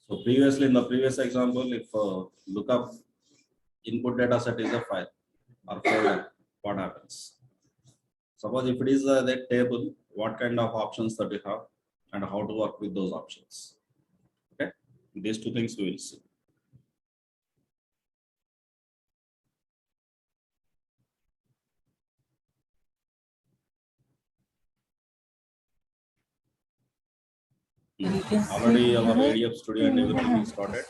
So previously, in the previous example, if lookup input data set is a file or folder, what happens? Suppose if it is the table, what kind of options that we have and how to work with those options. Okay, these two things we will see. Already our ADF studio and everything is started.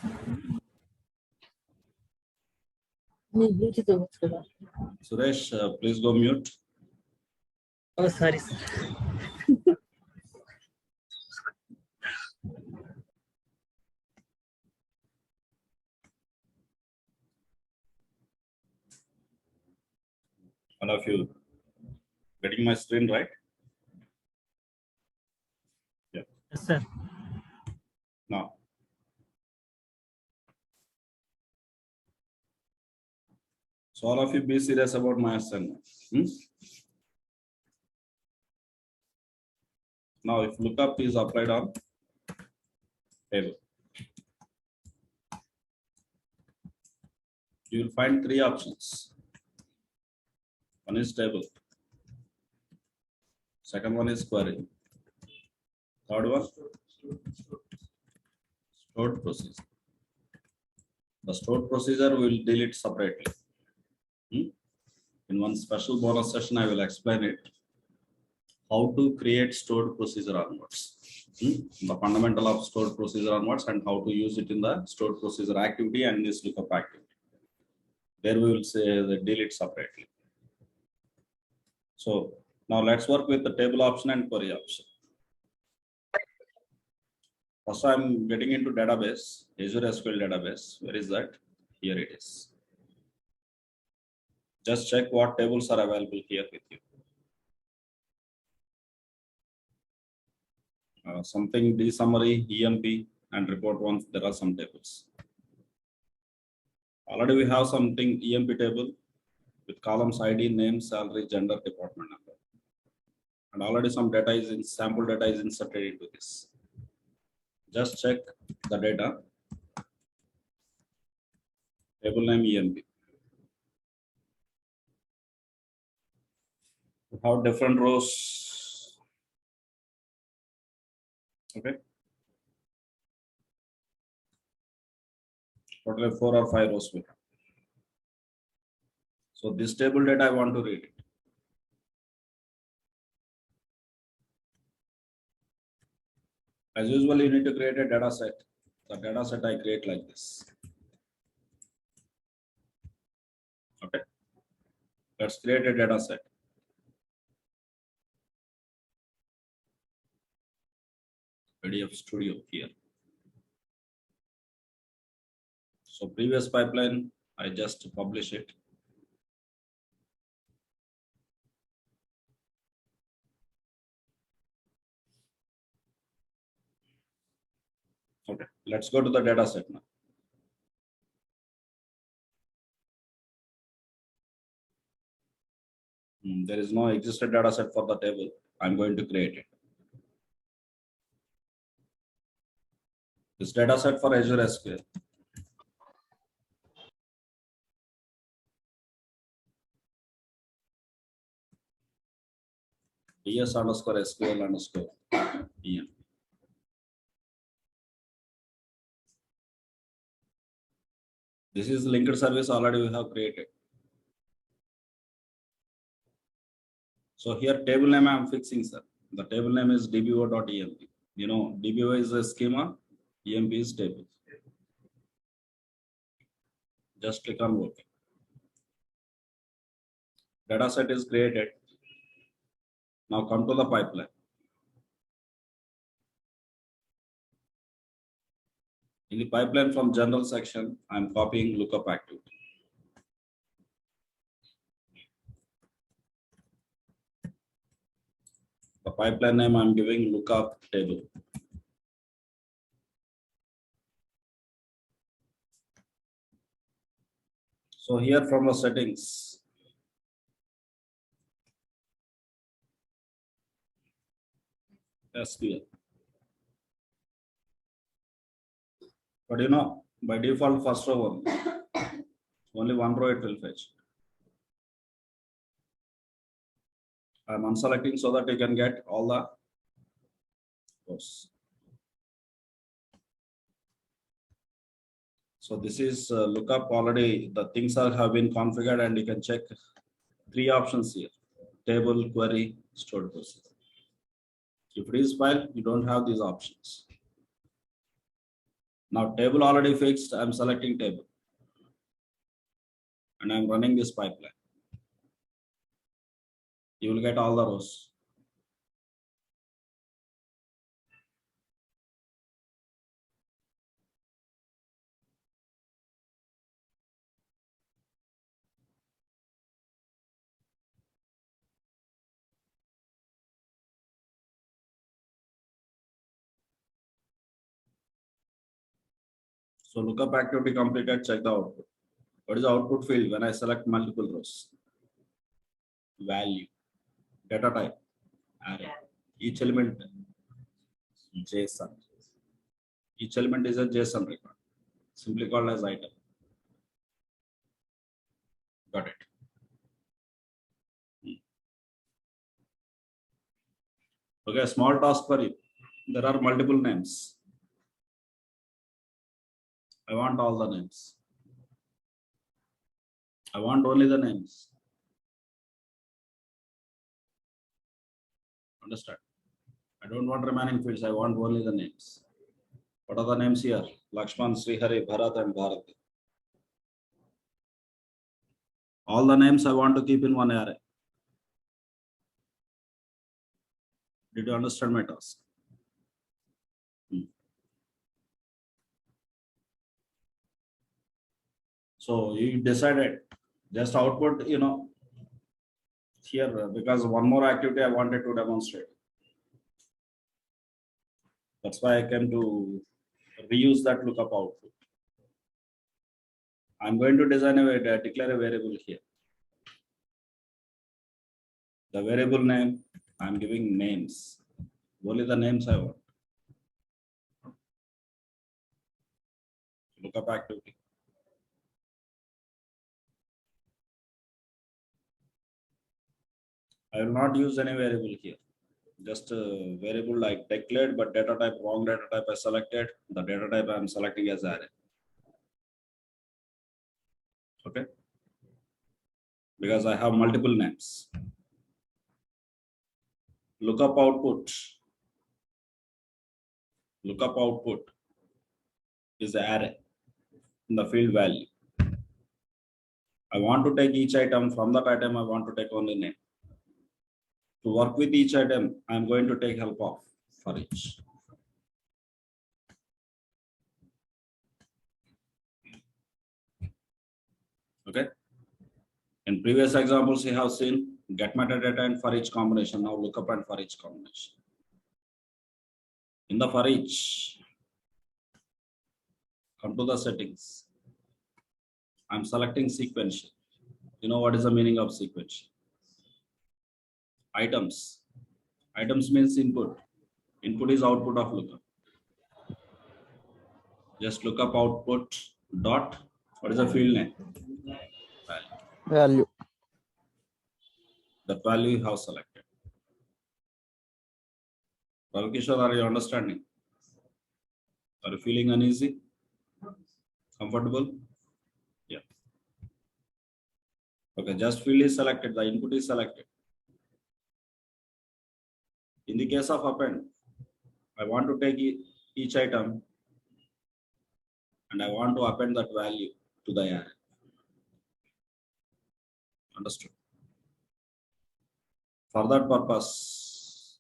Suresh, please go mute. Oh, sorry, sir. All of you getting my screen right? Yeah. Yes, sir. Now, so all of you be serious about my assignment. Now, if lookup is applied on table, you will find three options. One is table. Second one is query. Third one, stored procedure. The stored procedure we will deal it separately. In one special bonus session, I will explain it. How to create stored procedure onwards. The fundamental of stored procedure onwards and how to use it in the stored procedure activity and this lookup activity. There we will say deal it separately. So now let's work with the table option and query option. First, I'm getting into database, Azure SQL database. Where is that? Here it is. Just check what tables are available here with you. Something D summary, EMP, and report once there are some tables. Already we have something EMP table with columns ID, name, salary, gender, department number. And already some data is in sample data is inserted into this. Just check the data. Table name EMP. We have different rows. Okay. Total 4 or 5 rows we have. So this table data I want to read it. As usual, you need to create a data set. The data set I create like this. Okay. Let's create a data set. PDF Studio here. So previous pipeline, I just publish it. Okay, let's go to the data set now. There is no existed data set for the table. I'm going to create it. This data set for Azure SQL. DS underscore SQL underscore EM. This is linked service already we have created. So here table name I am fixing, sir. The table name is dbo.emp. You know, dbo is a schema, emp is table. Just click on OK. Data set is created. Now come to the pipeline. In the pipeline from general section, I am copying lookup activity. The pipeline name I am giving lookup table. So here from the settings, SQL. But you know, by default, first row only one row it will fetch. I'm unselecting so that you can get all the rows. So this is lookup already. The things have been configured, and you can check 3 options here: table, query, stored procedure. If it is file, you don't have these options. Now table already fixed. I'm selecting table, and I'm running this pipeline. You will get all the rows. So lookup activity completed. Check the output. What is the output field when I select multiple rows? Value, data type, array. Each element JSON. Each element is a JSON record, simply called as item. Got it. Okay, small task for you. There are multiple names. I want all the names. I want only the names. Understand? I don't want remaining fields. I want only the names. What are the names here? Lakshman, Srihari, Bharat, and Bharati. All the names I want to keep in one array. Did you understand my task? So you decided just output, here, because one more activity I wanted to demonstrate. That's why I came to reuse that lookup output. I'm going to design declare a variable here. The variable name, I'm giving names. Only the names I want. Lookup activity. I will not use any variable here. Just a variable like declared, but data type, wrong data type I selected. The data type I'm selecting as array. Okay. Because I have multiple names. Lookup output. Lookup output is the array in the field value. I want to take each item. From that item, I want to take only name. To work with each item, I'm going to take help of for each. Okay. In previous examples, you have seen get metadata and for each combination. Now lookup and for each combination. In the for each, come to the settings. I'm selecting sequential. You know what is the meaning of sequential? Items. Items means input. Input is output of lookup. Just lookup output dot. What is the field name? Value. That value you have selected. Ravikishore, are you understanding? Are you feeling uneasy? Comfortable? Yeah. Okay, just field is selected, the input is selected. In the case of append, I want to take each item and I want to append that value to the array. Understood? For that purpose,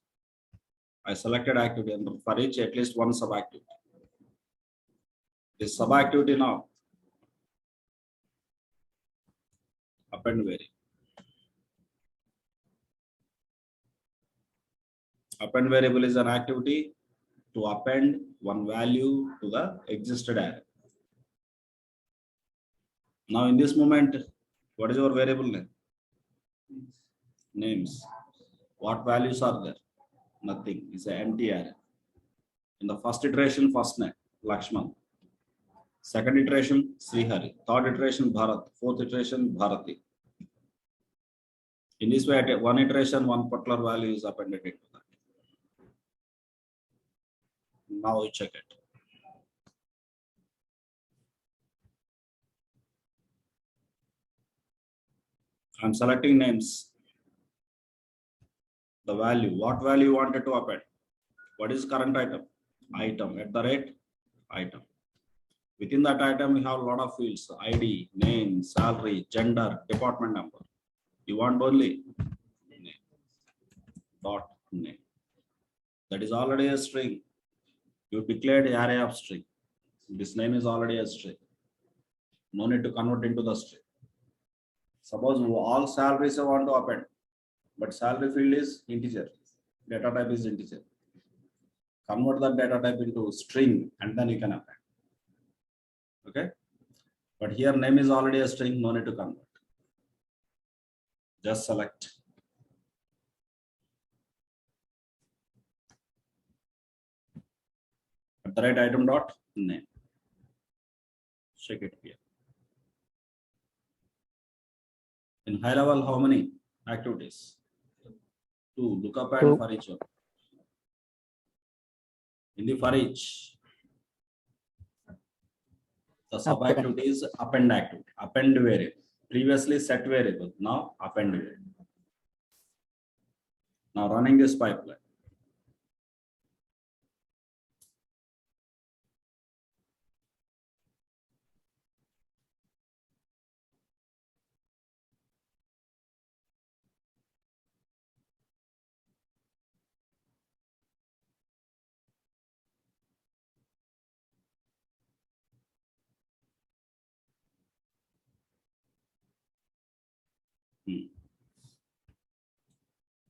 I selected activity and for each at least one sub-activity. This sub-activity now, append variable. Append variable is an activity to append one value to the existed array. Now in this moment, what is your variable name? Names. What values are there? Nothing. It's an empty array. In the first iteration, first name, Lakshman. Second iteration, Srihari. Third iteration, Bharat. Fourth iteration, Bharati. In this way, at one iteration, one particular value is appended into that. Now we check it. I'm selecting names. The value, what value you wanted to append? What is current item? Item at the rate item. Within that item, we have a lot of fields: ID, name, salary, gender, department number. You want only name, dot name. That is already a string. You declared array of string. This name is already a string. No need to convert into the string. Suppose all salaries you want to append, but salary field is integer. Data type is integer. Convert that data type into string and then you can append. Okay. But here name is already a string, no need to convert. Just select. At the right item dot name. Check it here. In high level, how many activities? 2. Look up and Two. for each one. In the for each, the sub activity is append activity, append variable. Previously set variable, now append variable. Now running this pipeline.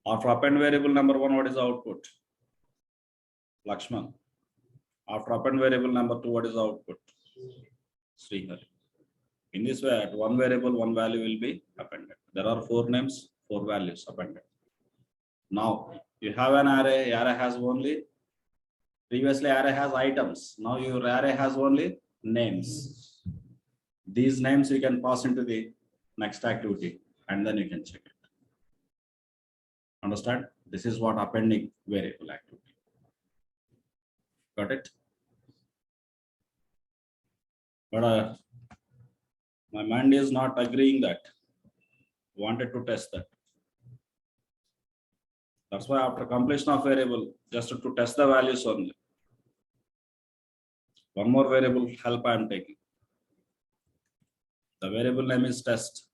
After append variable number 1, what is the output? Lakshman. After append variable number 2, what is the output? Srihari. In this way, at one variable, one value will be appended. There are 4 names, 4 values appended. Now you have an array. Array has only, previously array has items. Now your array has only names. These names you can pass into the next activity and then you can check it. Understand? This is what appending variable activity. Got it? But my mind is not agreeing that. Wanted to test that. That's why after completion of variable, just to test the values only. One more variable help I am taking. The variable name is test.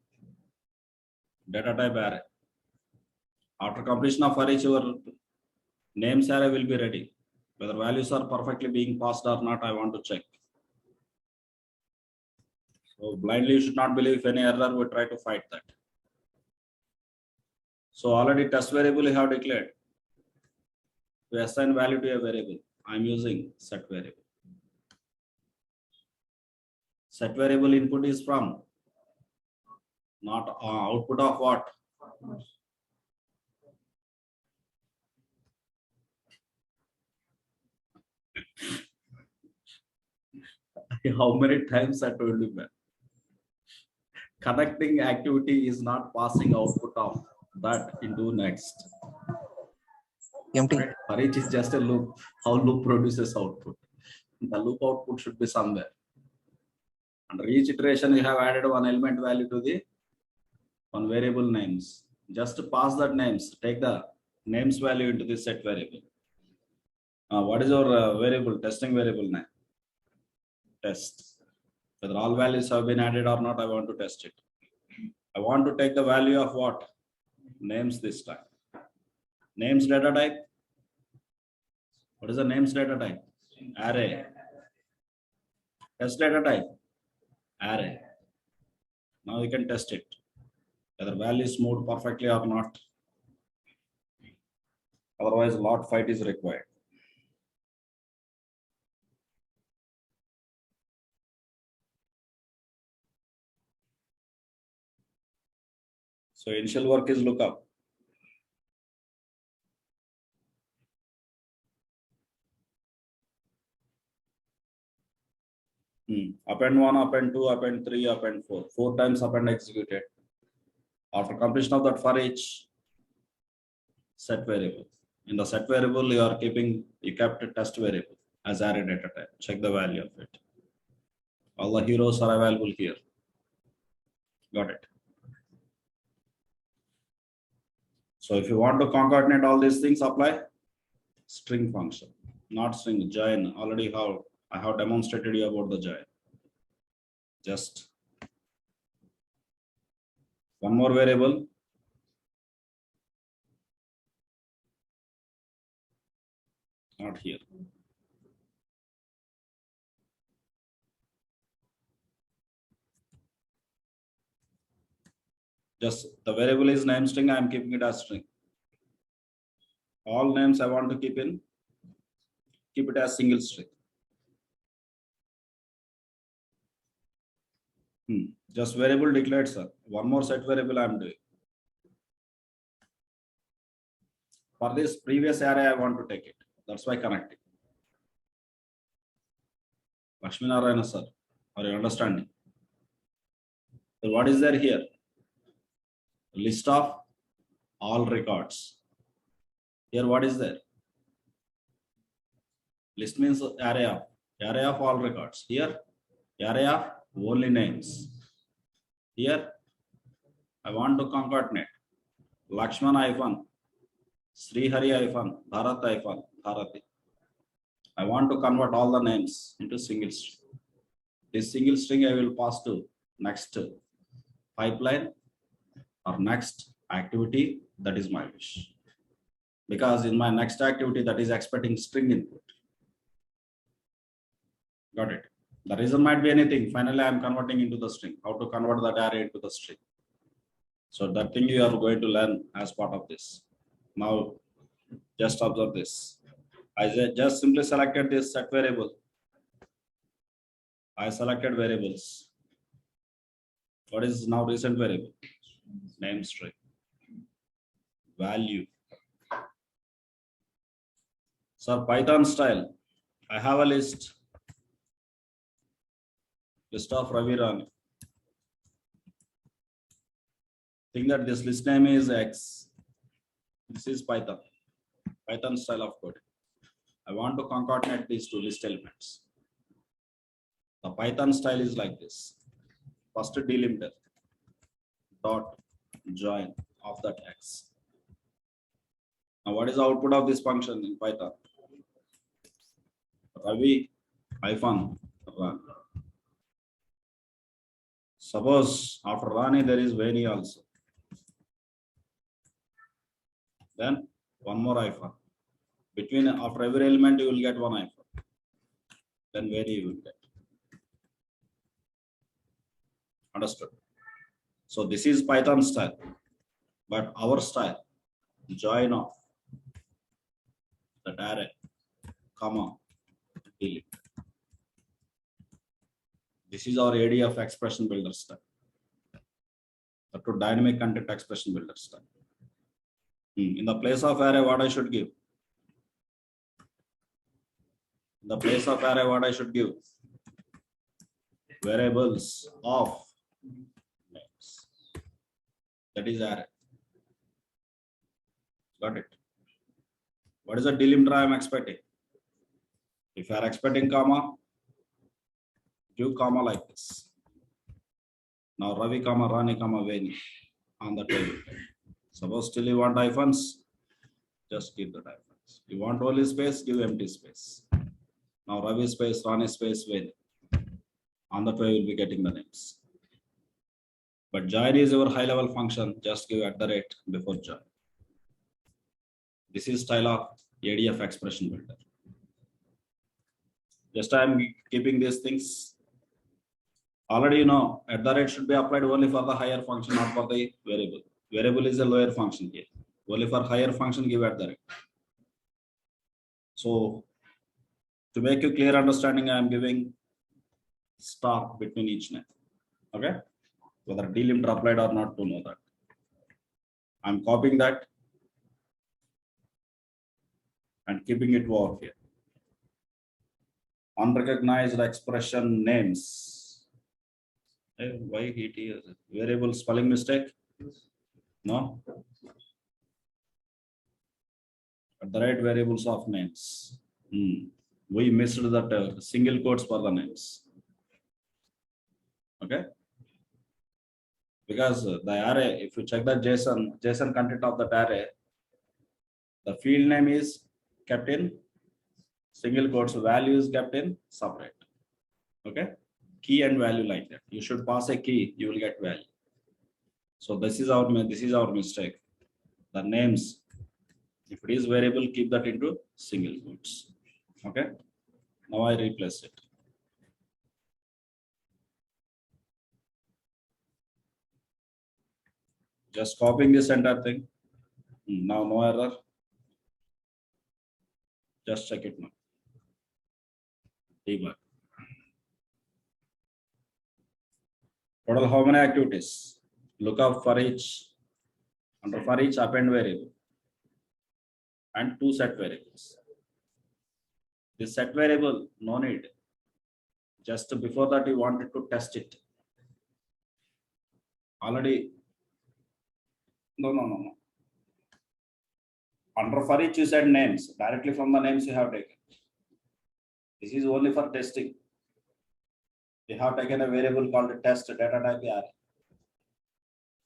Data type array. After completion of for each, your names array will be ready. Whether values are perfectly being passed or not, I want to check. So blindly you should not believe any error, we try to fight that. So already test variable you have declared. To assign value to a variable, I am using set variable. Set variable input is from, not output of what? How many times I told you, man? Connecting activity is not passing output of that into next. Empty. For each is just a loop. How loop produces output? The loop output should be somewhere. Under each iteration, you have added one element value to the one variable names. Just to pass that names, take the names value into the set variable. What is your variable, testing variable name? Test. Whether all values have been added or not, I want to test it. I want to take the value of what? Names this time. Names data type. What is the names data type? Array. Test data type. Array. Now we can test it. Whether value is moved perfectly or not. Otherwise, lot fight is required. So initial work is lookup. Append 1, append 2, append 3, append 4. 4 times append executed. After completion of that for each set variable. In the set variable, you kept a test variable as array data type. Check the value of it. All the heroes are available here. Got it. So if you want to concatenate all these things, apply string function, not string, join. Already I have demonstrated you about the join. Just one more variable. Not here. Just the variable is name string. I am keeping it as string. All names I want to keep it as single string. Just variable declared, sir. One more set variable I am doing. For this previous array, I want to take it. That's why connecting. Lakshmi Narayana, sir. Are you understanding? So what is there here? List of all records. Here, what is there? List means array of all records. Here, array of only names. Here, I want to concatenate Lakshman hyphen, Srihari hyphen, Bharat hyphen, Bharati. I want to convert all the names into single string. This single string I will pass to next pipeline or next activity. That is my wish. Because in my next activity that is expecting string input. Got it. The reason might be anything. Finally, I am converting into the string. How to convert that array into the string. So that thing you are going to learn as part of this. Now, just observe this. I just simply selected this set variable. I selected variables. What is now recent variable? Name string. Value. So Python style. I have a list of Ravi Rani. Think that this list name is X. This is Python style of code. I want to concatenate these two list elements. The Python style is like this. First delimiter dot join of that X. Now what is the output of this function in Python? Ravi hyphen Rani. Suppose after Rani there is Veni also. Then one more hyphen. Between after every element you will get one hyphen. Then Veni you will get. Understood? So this is Python style. But our style, join of that array, comma, delete. This is our ADF expression builder style. Up to dynamic content expression builder style. In the place of array, what I should give? In the place of array, what I should give? Variables of names. That is array. Got it? What is the delimiter I am expecting? If you are expecting comma, give comma like this. Now Ravi comma Rani comma Veni on the table. Suppose still you want hyphens, just give the hyphens. You want only space, give empty space. Now Ravi space, Rani space, Veni. On that way you will be getting the names. But join is your high level function, just give @ before join. This is style of ADF expression builder. Just I am keeping these things. Already you know, @ should be applied only for the higher function, not for the variable. Variable is a lower function here. Only for higher function, give @. So to make you clear understanding, I am giving star between each name. Okay? Whether delimiter applied or not to know that. I'm copying that and keeping it over here. Unrecognized expression names. Why it is variable spelling mistake? No. At the right variables of names. We missed that single quotes for the names. Okay. Because the array, if you check the JSON content of that array, the field name is kept in single quotes, value is kept in separate. Okay. Key and value like that. You should pass a key, you will get value. So this is our mistake. The names, if it is variable, keep that into single quotes. Okay. Now I replace it. Just copying this entire thing. Now no error. Just check it now. Debug. Total how many activities? Look up for each, under for each append variable and 2 set variables. This set variable, no need. Just before that, you wanted to test it. Already, no. Under for each, you said names. Directly from the names you have taken. This is only for testing. You have taken a variable called test data type array.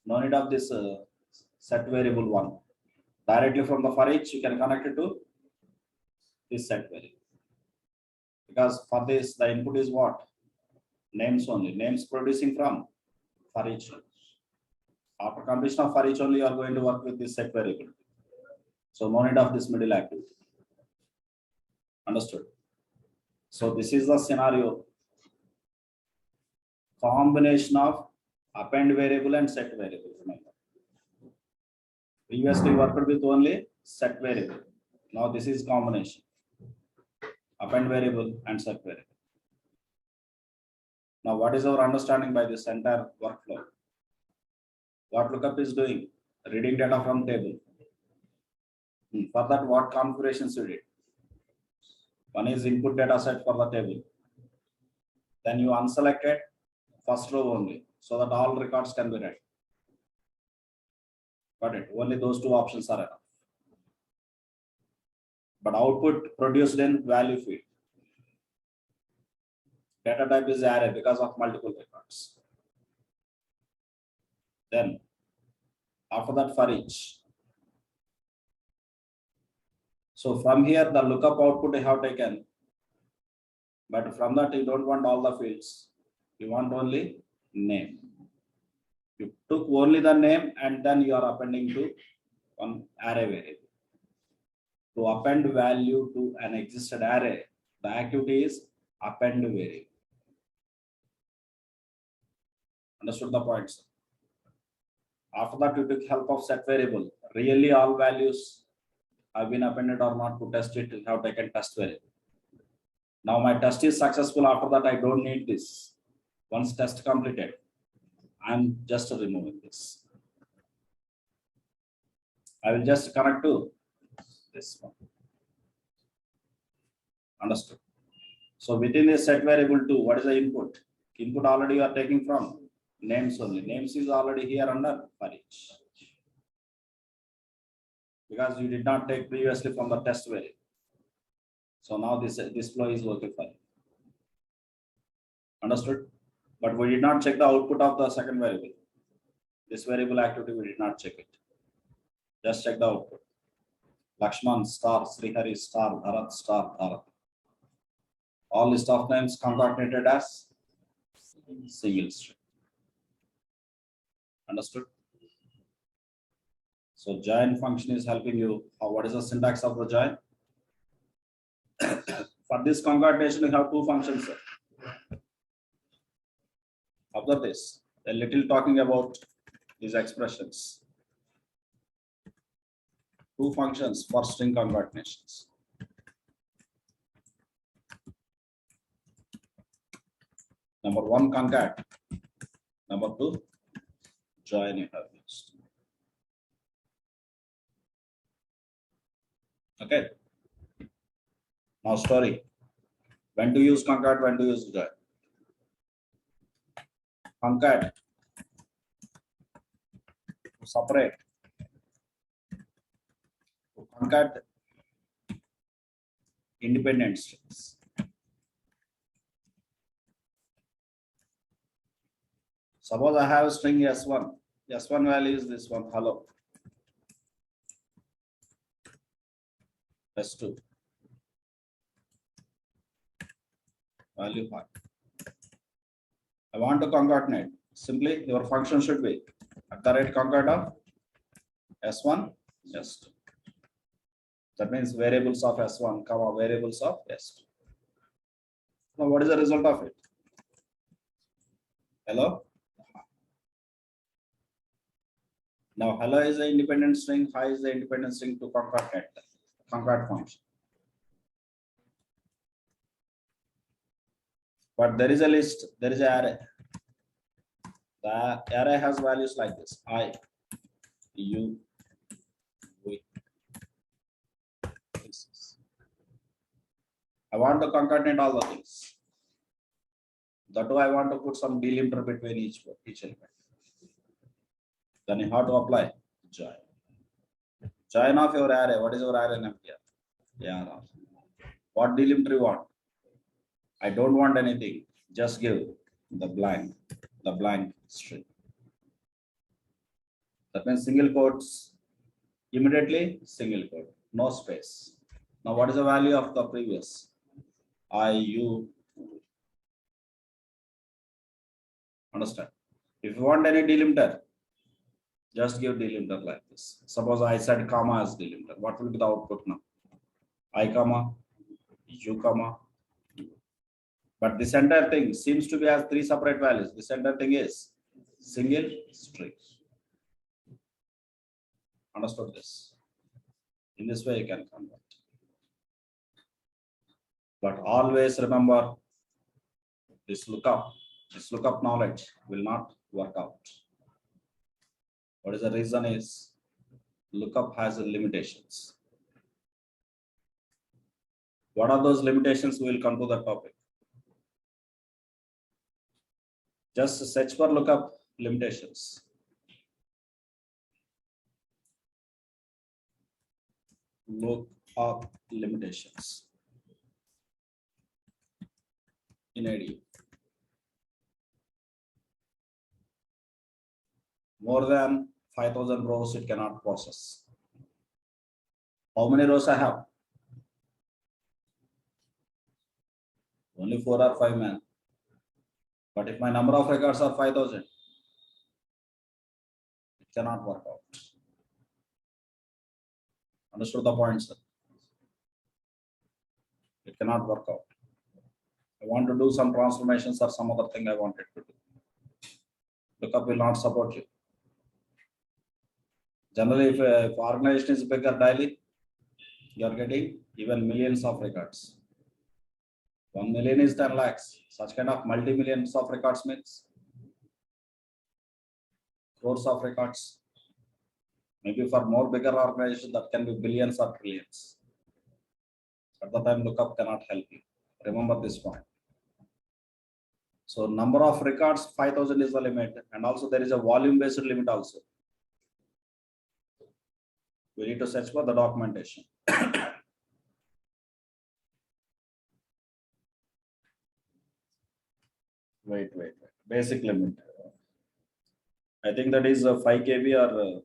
No need of this set variable one. Directly from the for each, you can connect it to this set variable. Because for this, the input is what? Names only. Names producing from for each. After completion of for each only, you are going to work with this set variable. So no need of this middle activity. Understood? So this is the scenario. Combination of append variable and set variable. Remember. Previously worked with only set variable. Now this is combination. Append variable and set variable. Now what is our understanding by this entire workflow? What lookup is doing? Reading data from table. For that, what configurations you did? One is input data set for the table. Then you unselected first row only, so that all records can be read. Got it? Only those two options are enough. But output produced in value field. Data type is array because of multiple records. Then after that, for each. So from here, the lookup output I have taken, but from that you don't want all the fields. You want only name. You took only the name and then you are appending to one array variable. To append value to an existed array, the activity is append variable. Understood the points? After that, you took help of set variable. Really all values have been appended or not to test it, you have taken test variable. Now my test is successful. After that, I don't need this. Once test completed, I'm just removing this. I will just connect to this one. Understood? So within a set variable 2, what is the input? Input already you are taking from names only. Names is already here under for each. Because you did not take previously from the test variable. So now this flow is working for you. Understood? But we did not check the output of the second variable. This variable activity, we did not check it. Just check the output. Lakshman star, Srihari star, Bharat star, Bharat. All list of names concatenated as single string. Understood? So join function is helping you. What is the syntax of the join? For this concatenation, you have two functions. Observe this. A little talking about these expressions. Two functions for string concatenations. Number one, concat. Number two, join you have used. Okay. Now story. When to use concat, when to use join. Concat to separate. To concat independent strings. Suppose I have a string S1. S1 value is this one, hello. S2. Value 5. I want to concatenate. Simply your function should be at the rate concat of S1, S2. That means variables of S1, comma variables of S2. Now what is the result of it? Hello? Now hello is the independent string, hi is the independent string to concatenate concat function. But there is a list, there is an array. The array has values like this: I, U, V. I want to concatenate all the things. That way I want to put some delimiter between each element. Then you have to apply join. Join of your array. What is your array name here? Yeah. What delimiter you want? I don't want anything. Just give the blank string. That means single quotes. Immediately single quote, no space. Now what is the value of the previous? I, U. Understand? If you want any delimiter, just give delimiter like this. Suppose I said comma as delimiter. What will be the output now? I comma, U comma. But this entire thing seems to be as 3 separate values. This entire thing is single string. Understood this? In this way you can convert. But always remember this lookup knowledge will not work out. What is the reason is lookup has limitations. What are those limitations? We will come to that topic. Just search for lookup limitations. Lookup limitations in ADU. More than 5,000 rows it cannot process. How many rows I have? Only 4 or 5 man. But if my number of records are 5,000, it cannot work out. Understood the point, sir? It cannot work out. I want to do some transformations or some other thing I wanted to do. Lookup will not support you. Generally, if organization is bigger daily, you are getting even millions of records. 1 million is 10 lakhs. Such kind of multi-millions of records means crores of records. Maybe for more bigger organization that can be billions or trillions. At the time, lookup cannot help you. Remember this point. So number of records 5,000 is the limit, and also there is a volume-based limit also. We need to search for the documentation. Wait. Basic limit. I think that is 5 KB or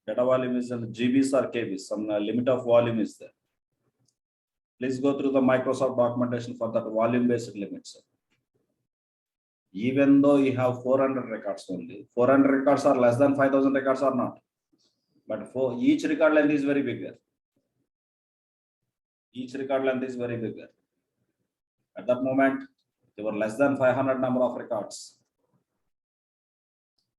data volume is in GBs or KBs. Some limit of volume is there. Please go through the Microsoft documentation for that volume-based limits. Even though you have 400 records only, 400 records are less than 5,000 records or not. But for each record length is very bigger. Each record length is very bigger. At that moment, there were less than 500 number of records.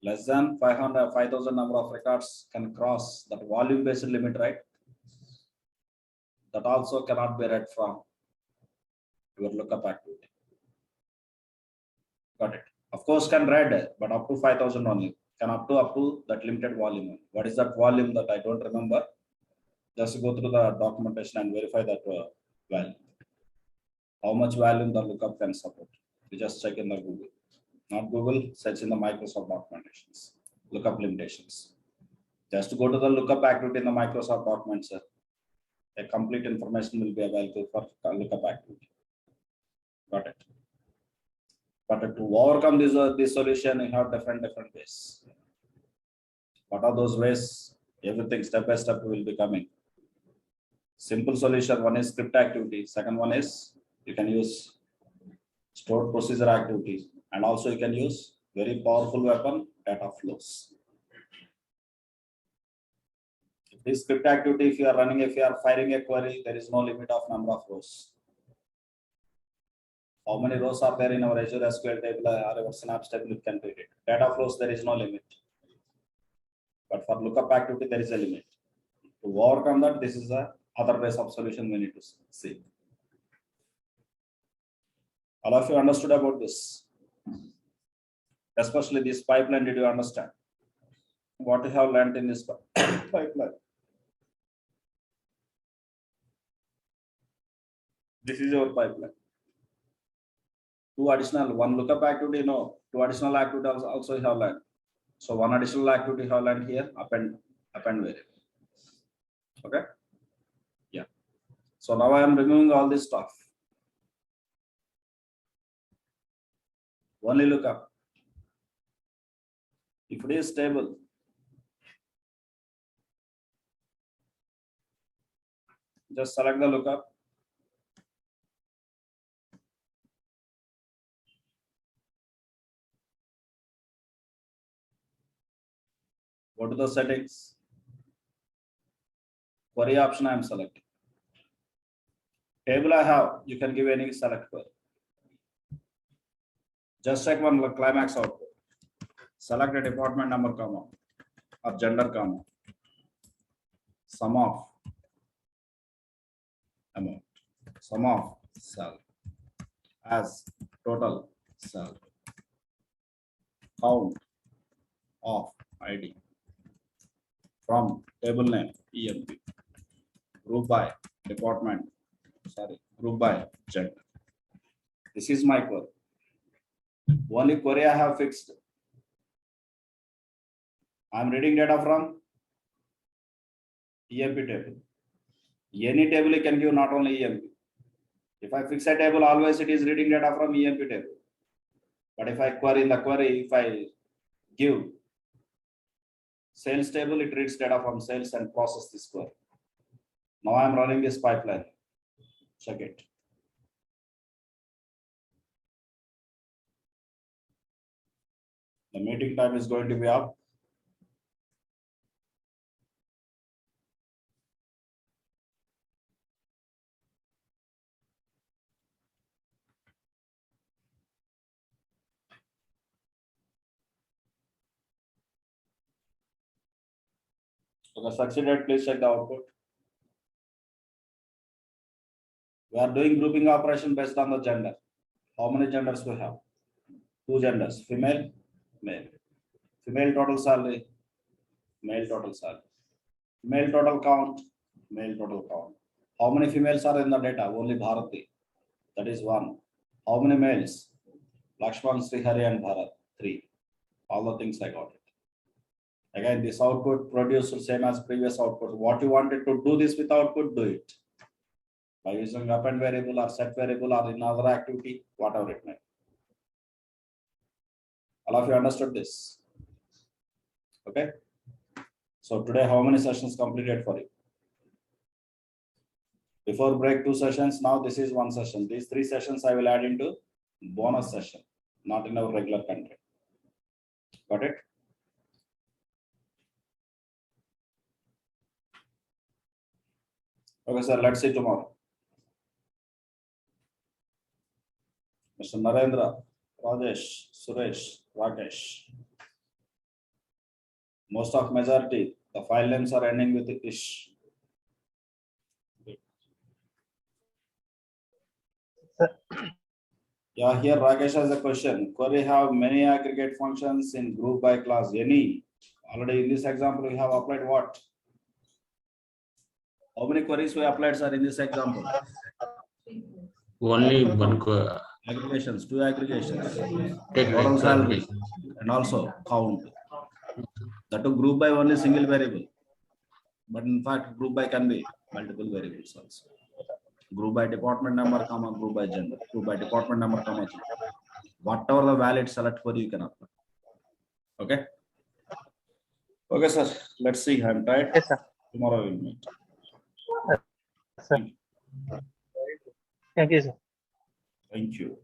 Less than 5,000 number of records can cross that volume-based limit, right? That also cannot be read from your lookup activity. Got it. Of course, can read, but up to 5,000 only. Can up to that limited volume. What is that volume that I don't remember? Just go through the documentation and verify that value. how much volume the lookup can support. You just check in the Google, not Google, search in the Microsoft documentations, lookup limitations. Just go to the lookup activity in the Microsoft documents. A complete information will be available for lookup activity. Got it. But to overcome this solution, you have different ways. What are those ways? Everything step by step will be coming. Simple solution, one is script activity. Second one is you can use stored procedure activities. And also you can use very powerful weapon, data flows. If this script activity, if you are firing a query, there is no limit of number of rows. How many rows are there in our Azure SQL table or our Synapse table, you can read it. Data flows, there is no limit. But for lookup activity, there is a limit. To overcome that, this is the other ways of solution we need to see. All of you understood about this? Especially this pipeline, did you understand? What you have learned in this pipeline? This is your pipeline. One lookup activity, no. Two additional activities also you have learned. So one additional activity you have learned here, append variable. Okay. Yeah. So now I am removing all this stuff. Only lookup. If it is stable, just select the lookup. Go to the settings. Query option I am selecting. Table I have, you can give any select query. Just check one climax output. Select a department number, comma, or gender, comma, sum of amount, sum of cell as total cell, count of ID from table name EMP, group by department, group by gender. This is my query. Only query I have fixed. I am reading data from EMP table. Any table you can give, not only EMP. If I fix a table, always it is reading data from EMP table. But if I query in the query, if I give sales table, it reads data from sales and process this query. Now I am running this pipeline. Check it. The meeting time is going to be up. Okay, succeeded, please check the output. We are doing grouping operation based on the gender. How many genders we have? Two genders, female, male. Female total salary, male total salary. Male total count, male total count. How many females are in the data? Only Bharati. That is one. How many males? Lakshman, Srihari, and Bharat. 3. All the things I got it. Again, this output produced same as previous output. What you wanted to do this with output, do it. By using append variable or set variable or in other activity, whatever it may. All of you understood this? Okay. So today, how many sessions completed for you? Before break, 2 sessions. Now this is 1 session. These 3 sessions I will add into bonus session, not in our regular content. Got it? Okay, sir. Let's see tomorrow. Mr. Narendra, Rajesh, Suresh, Rakesh. Most of majority, the file names are ending with ish. Yeah, here Rakesh has a question. Query have many aggregate functions in group by class. Any? Already in this example, we have applied what? How many queries we applied, sir, in this example? Only one Aggregations, two aggregations. take Total two salary applications. and also count. That to group by only single variable. But in fact, group by can be multiple variables also. Group by department number, comma, group by gender, group by department number, comma, gender. Whatever the valid select for you can apply. Okay. Okay, sir. Let's see. I'm tired. Yes, sir. Tomorrow we'll meet. Sir. Thank you, sir. Thank you.